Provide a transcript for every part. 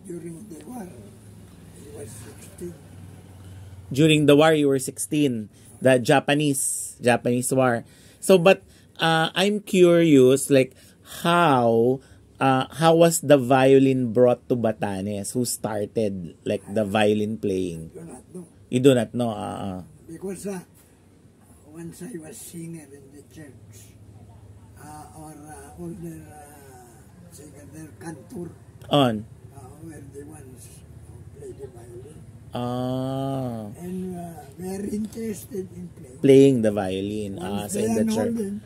during the war, he was 16. During the war, you were 16. The Japanese war. So, but I'm curious, like, how was the violin brought to Batanes? Who started, like, the violin playing? I do not know. You do not know? Because once I was singer in the church, or older singer, their cantor, were the ones who played the violin. And very interested in playing the violin so in the church.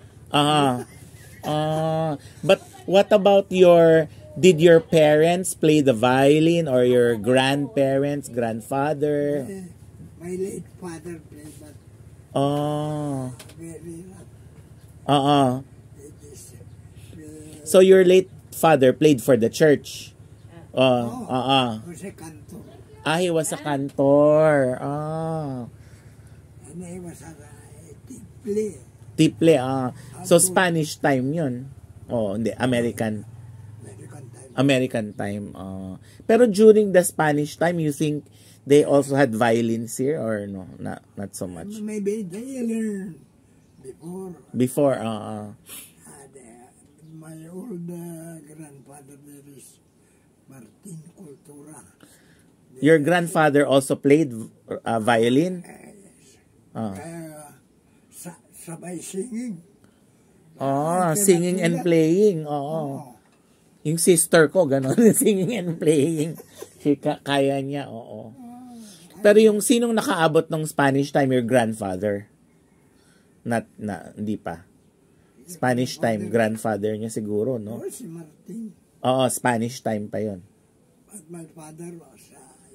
But what about did your parents play the violin, or your grandparents, grandfather? My late father played, but very not. So your late father played for the church? He was a cantor. He was a cantor. And he was a tiple. Tiple, So Spanish time yun? Hindi. American time. Pero during the Spanish time, you think they also had violins here, or no? Not so much. Maybe they learned before. My old grandfather, there is Martin Cultura. Your grandfather also played violin? Yes. Sabay singing. Singing and playing. Yung sister ko, gano'n. Singing and playing. Kaya niya, Pero yung sinong nakaabot ng Spanish time, your grandfather? Hindi pa. Spanish time, grandfather niya siguro, no? Si Martin. Spanish time pa yon. But my father was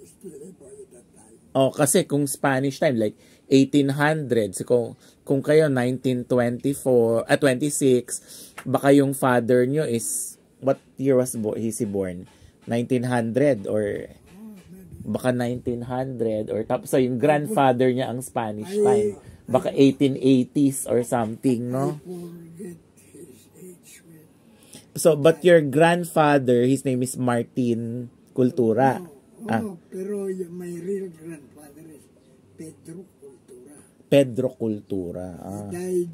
still a boy at that time. Kasi kung Spanish time, like 1800s, kung kayo 1924, 26, baka yung father nyo is, what year was he born? 1900 or baka 1900, or tapos yung grandfather niya ang Spanish time. Baka 1880s or something, no? I forget his age. So, but your grandfather, his name is Martin Cultura. Pero my real grandfather is Pedro Cultura. Pedro Cultura. He died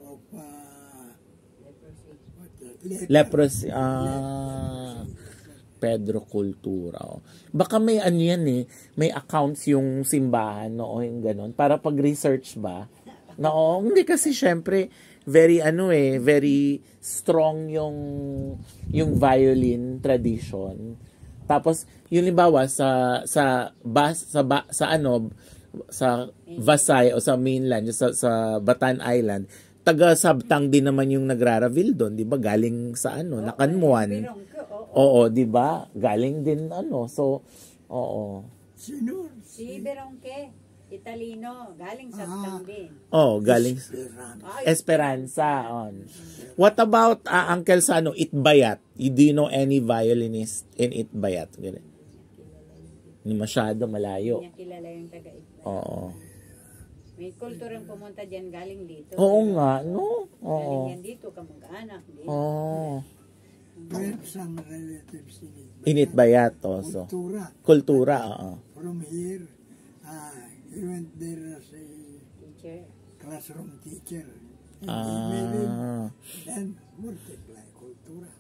of leprosy. Pedro Cultura. Baka may may accounts yung simbahan, no, yung ganon. Para pag-research ba? No, hindi kasi syempre very very strong yung violin tradition. Tapos yung limbawa sa Vasai o sa mainland, sa Batan Island, taga-Sabtang din naman yung nagraravil doon, 'di ba? Galing sa Nakanmuan. Oo, 'di ba? Galing din so Sino? Si Berongke, Italino, galing Sabtang din. Galing Esperanza. What about Uncle sa Itbayat? Do you know any violinist in Itbayat? Hindi masyado, malayo. Hindi niya kilala yung taga-Itbayat. Oo. May kulturang pumunta diyan galing dito. Oo nga, no? Galing yan dito, kamag-anak dito. We have some relatives in Itbayat also. Kultura, From here, he went there as a teacher. Classroom teacher. And he made it, then multiply Cultura.